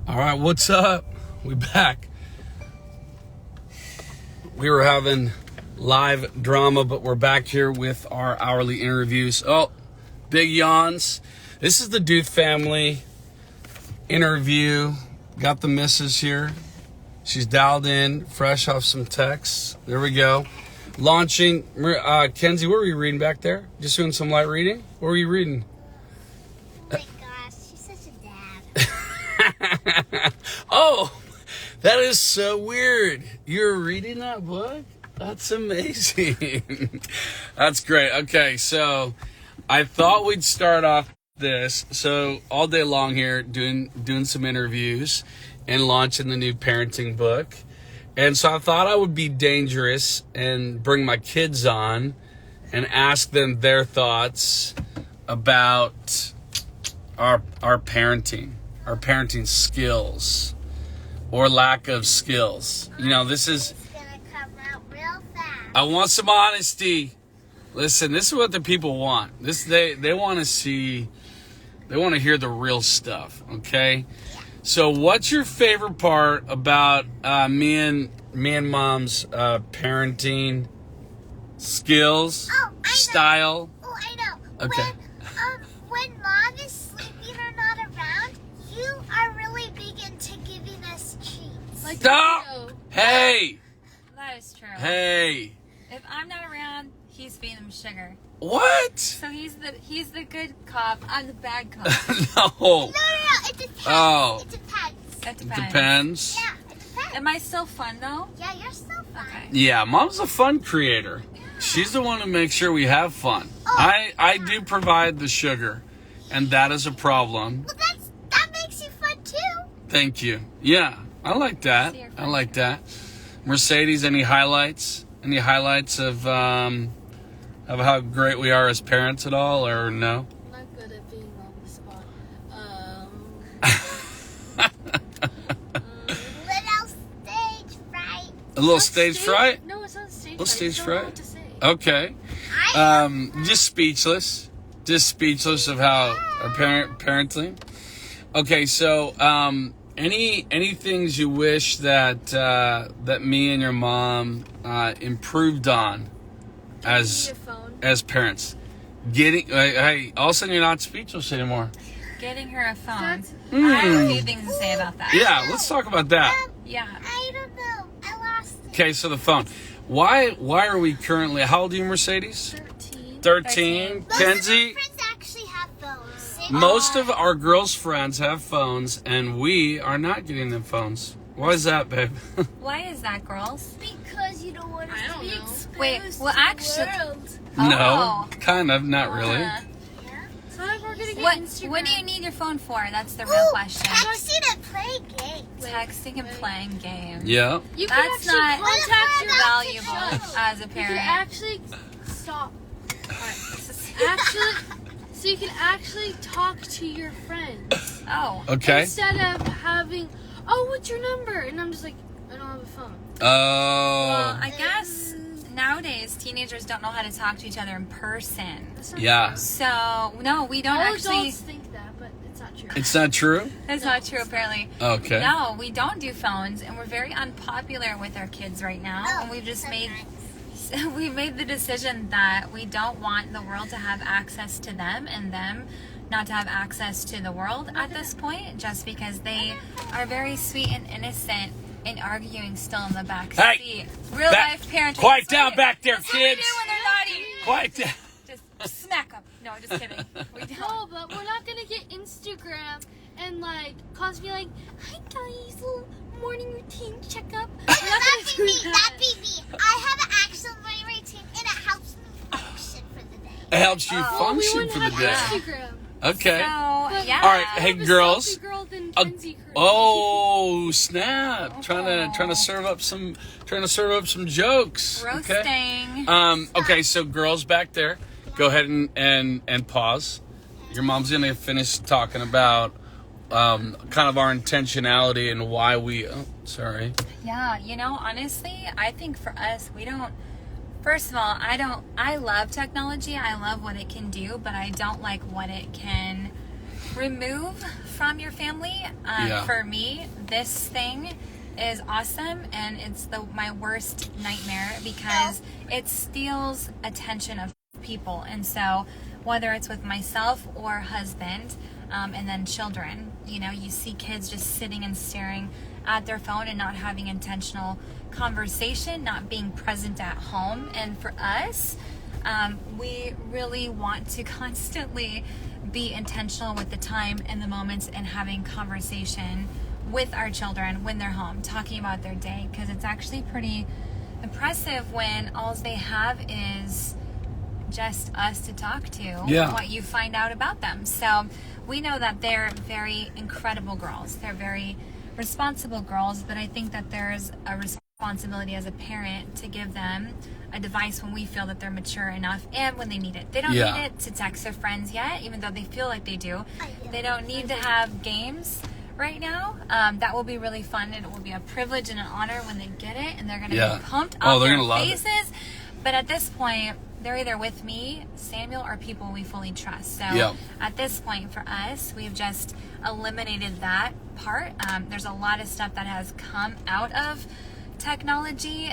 All right, what's up? We back. We were having live drama, but we're back here with our hourly interviews. Oh, big yawns. This is the Deuth family interview. Got the missus here. She's dialed in, fresh off some texts. There we go. Launching. Kenzie, what were you reading back there? Just doing some light reading? What were you reading? Oh my gosh, she's such a dad. Oh, that is so weird. You're reading that book? That's amazing. That's great. Okay, so I thought we'd start off this. So all day long here doing some interviews and launching the new parenting book. And so I thought I would be dangerous and bring my kids on and ask them their thoughts about our parenting skills or lack of skills. You know, this is... It's gonna come out real fast. I want some honesty. Listen, this is what the people want. They want to see, they want to hear the real stuff, okay? So what's your favorite part about me and Mom's parenting skills, style? Oh, I know. Okay. When Mom is sleeping or not around, you are really big into giving us treats. Like Stop! Leo. Hey! That is true. Hey! If I'm not around, he's feeding him sugar. What? So he's the good cop. I'm the bad cop. No. No, it depends. Oh. It depends. That It depends. depends. Yeah, it depends. Am I still fun though? Yeah, you're so fun. Okay. Yeah, Mom's a fun creator. She's the one who makes sure we have fun. Oh, I do provide the sugar, and that is a problem. Well, that makes you fun too. Thank you. Yeah, I like that. I like that. Mercedes, any highlights? Any highlights of how great we are as parents at all, or no? I'm not good at being on the spot. Little stage fright. A little stage fright? No, it's not stage Little fright. stage I don't know fright? what to say. Okay. Just speechless. Just speechless of how our parenting. Okay, so any things you wish that me and your mom improved on as Give me a phone. as parents? Getting hey, all of a sudden you're not speechless anymore. Getting her a phone. That's- I have a few things to say about that. Yeah, let's talk about that. Yeah. I don't know. I lost it. Okay, so the phone. Why are we currently? How old are you, Mercedes? 13. 13. Most Kenzie. of my friends actually have phones. Most of our girls' friends have phones, and we are not getting them phones. Why is that, babe? Why is that, girls? Because you don't want us I to don't be know. exposed Wait, to well, the actually- world. No, kind of, not really. Uh, Yeah. So if we're gonna get what Instagram. do you need your phone for? That's the real Ooh, question. texting and playing games. Texting and playing games. Yeah. You can That's actually not contact your valuable show. as a You can parent. actually stop. Actually, so you can actually talk to your friends Oh. Okay. instead of having, oh, what's your number? And I'm just like, I don't have a phone. Oh. Well, I guess nowadays teenagers don't know how to talk to each other in person. That's not Yeah. true. So no, we don't All actually. adults think that, but it's not true. It's not true? That's not true, apparently. Okay. No, we don't do phones, and we're very unpopular with our kids right now. Oh, And we've just so made nice. we've made the decision that we don't want the world to have access to them, and them not to have access to the world at this point, just because they are very sweet and innocent and arguing still in the back Hey! seat. Real Back- life parenting. quiet That's down what- back there, that's what we kids. do when they're naughty. Quiet down. Just smack them. No, just kidding. We No, don't. but we're not gonna get Instagram and like cause me like, hi guys, little morning routine checkup. We're not gonna That'd do be me. that. That'd be me. I have an actual morning routine, and it helps me function for the day. It helps you Oh, Well, we function wouldn't for the have day. Instagram. Okay. So, yeah. All right, hey, I'm a girls. selfie girl than Uh, Kenzie Cruz. Oh snap! Trying to serve up some jokes. Okay. Roasting. Okay, so girls back there, go ahead and pause. Your mom's gonna finish talking about kind of our intentionality and why we. Oh, sorry. Yeah, honestly, I think for us, we don't. First of all, I love technology. I love what it can do, but I don't like what it can remove from your family. For me, this thing is awesome, and it's my worst nightmare because it steals attention of people. And so whether it's with myself or husband, and then children, you see kids just sitting and staring at their phone and not having intentional conversation, not being present at home. And for us, we really want to constantly be intentional with the time and the moments and having conversation with our children when they're home, talking about their day, because it's actually pretty impressive when all they have is just us to talk to, what you find out about them. So we know that they're very incredible girls. They're very responsible girls, but I think that there's a responsibility as a parent to give them a device when we feel that they're mature enough and when they need it. They don't need it to text their friends yet, even though they feel like they do. They don't need to have games right now. That will be really fun, and it will be a privilege and an honor when they get it, and they're going to be pumped off their faces. But at this point, they're either with me, Samuel, or people we fully trust. So at this point for us, we've just eliminated that part. There's a lot of stuff that has come out of technology,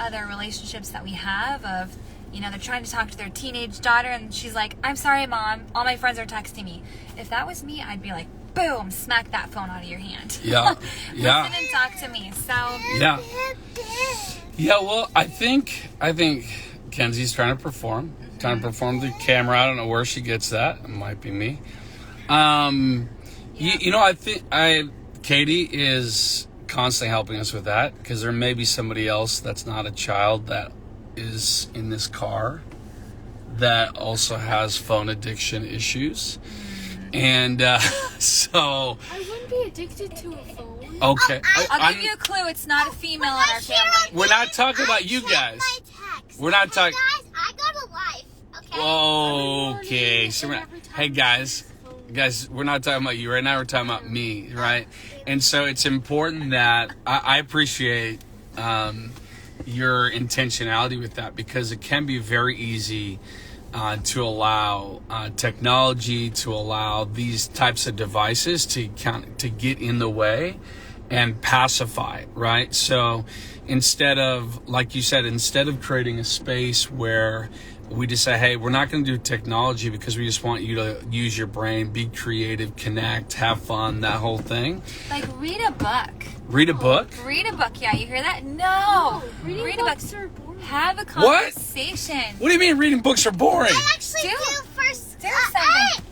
other relationships that we have of, they're trying to talk to their teenage daughter and she's like, I'm sorry, Mom, all my friends are texting me. If that was me, I'd be like, boom, smack that phone out of your hand. Yeah. Listen and talk to me. So well, I think Kenzie's trying to perform the camera. I don't know where she gets that. It might be me. I think Katie is constantly helping us with that, because there may be somebody else that's not a child that is in this car that also has phone addiction issues. And so I wouldn't be addicted to a phone. Okay. I'll give you a clue. It's not a female in our family. We're not talking about you guys. We're not talking. Guys, I go to life. Okay. So hey guys, we're not talking about you right now. We're talking about me, right? And so it's important that I appreciate your intentionality with that, because it can be very easy to allow technology, to allow these types of devices to get in the way and pacify, right? So instead of, like you said, instead of creating a space where we just say, hey, we're not going to do technology because we just want you to use your brain, be creative, connect, have fun, that whole thing. Like read a book. Read a book? Read a book, yeah. You hear that? No. Read books are boring. Have a conversation. What do you mean reading books are boring? I actually do first. Do something.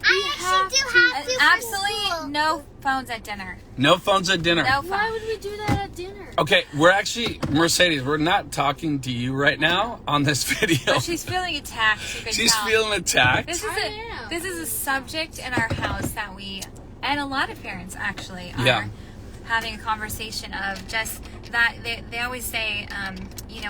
I actually do have to. Absolutely no phones at dinner. No phones at dinner. No phones. Why would we do that at dinner? Okay, we're actually, Mercedes, we're not talking to you right now on this video. But she's feeling attacked. She's feeling attacked. This is a subject in our house that we, and a lot of parents actually, are having a conversation of just that. They always say,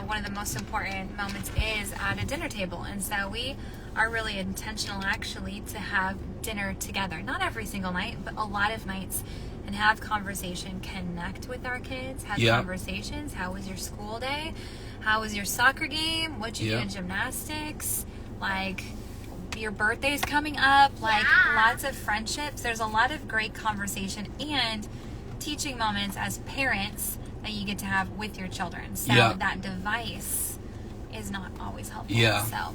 one of the most important moments is at a dinner table. And so we are really intentional actually to have dinner together. Not every single night, but a lot of nights. And have conversation, connect with our kids, have conversations. How was your school day? How was your soccer game? What'd you do in gymnastics? Like, your birthday's coming up. Like, lots of friendships. There's a lot of great conversation and teaching moments as parents that you get to have with your children. So that device is not always helpful. So.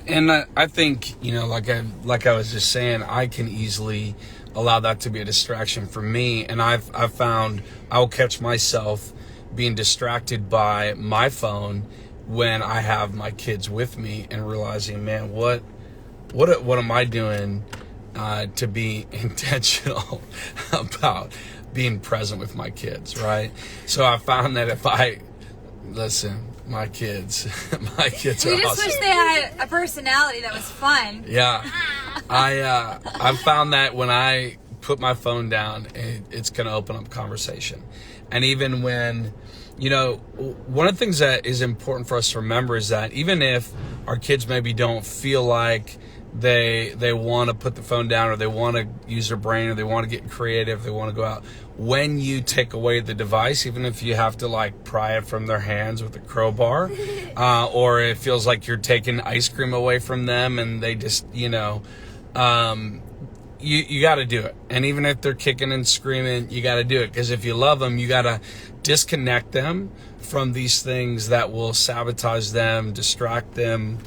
And I think, like I was just saying, I can easily allow that to be a distraction for me. And I've found I'll catch myself being distracted by my phone when I have my kids with me and realizing, man, what am I doing to be intentional about being present with my kids, right? So I found that if I listen, my kids are awesome. We just wish they had a personality that was fun. Yeah. I found that when I put my phone down, it's going to open up conversation. And even when, one of the things that is important for us to remember is that even if our kids maybe don't feel like they want to put the phone down, or they want to use their brain, or they want to get creative, they want to go out, when you take away the device, even if you have to pry it from their hands with a crowbar, or it feels like you're taking ice cream away from them and they just, you got to do it. And even if they're kicking and screaming, you got to do it. Because if you love them, you got to disconnect them from these things that will sabotage them, distract them,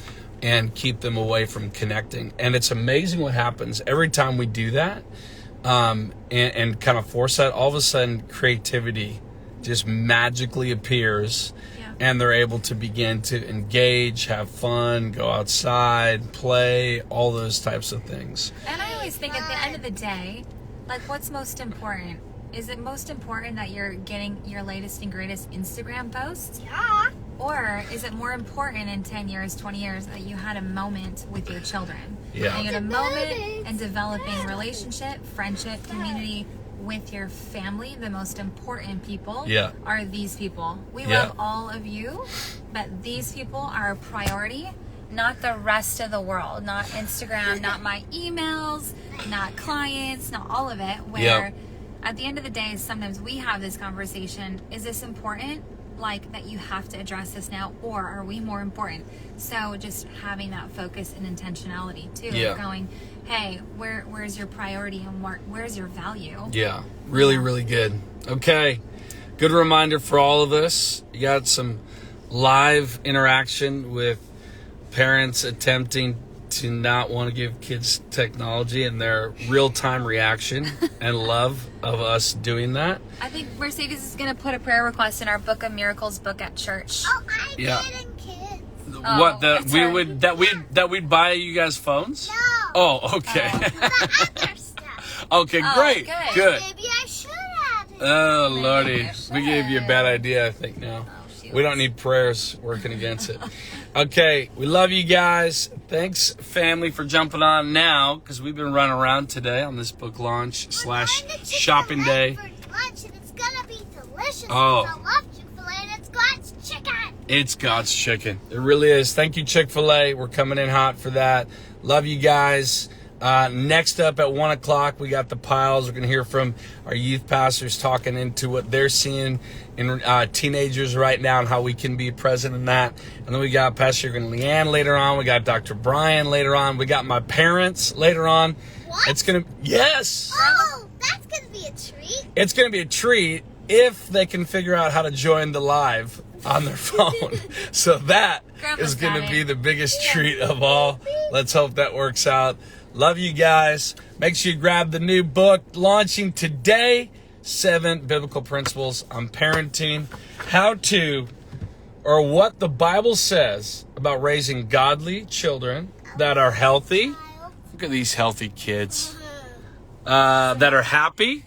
and keep them away from connecting. And it's amazing what happens every time we do that, and kind of force that. All of a sudden, creativity just magically appears. And they're able to begin to engage, have fun, go outside, play, all those types of things. And I always think at the end of the day, like, what's most important? Is it most important that you're getting your latest and greatest Instagram posts? Yeah. Or is it more important in 10 years, 20 years that you had a moment with your children? Yeah. And you had a moment in developing relationship, friendship, community with your family. The most important people are these people. We love all of you, but these people are a priority, not the rest of the world, not Instagram, not my emails, not clients, not all of it. Where at the end of the day, sometimes we have this conversation. Is this important? Like, that you have to address this now, or are we more important? So just having that focus and intentionality too, going, hey, where's your priority and where's your value? Yeah, really, really good. Okay, good reminder for all of us. You got some live interaction with parents attempting to not want to give kids technology and their real-time reaction and love of us doing that. I think Mercedes is going to put a prayer request in our Book of Miracles book at church. Oh, I didn't, kids. What that we'd buy you guys phones? No. Oh, okay. The other stuff. Okay, great. Good. Maybe I should have it. Oh, Maybe Lordy. you should. We gave you a bad idea, I think, now. We don't need prayers working against it. Okay, we love you guys. Thanks, family, for jumping on now, because we've been running around today on this book launch / shopping day. For lunch, and it's gonna be delicious. Oh. I love Chick-fil-A, and it's God's chicken. It's God's chicken. It really is. Thank you, Chick-fil-A. We're coming in hot for that. Love you guys. Next up at 1 o'clock, we got the Piles. We're going to hear from our youth pastors talking into what they're seeing in teenagers right now and how we can be present in that. And then we got Pastor Jürgen and Leanne later on. We got Dr. Brian later on. We got my parents later on. What? It's going to, yes. Oh, that's gonna be a treat. It's going to be a treat if they can figure out how to join the live on their phone. So that Grandpa's is going got to it. be the biggest treat of all. Let's hope that works out. Love you guys. Make sure you grab the new book launching today, 7 Biblical Principles on Parenting, how to, or what the Bible says about raising godly children that are healthy. Look at these healthy kids. That are happy,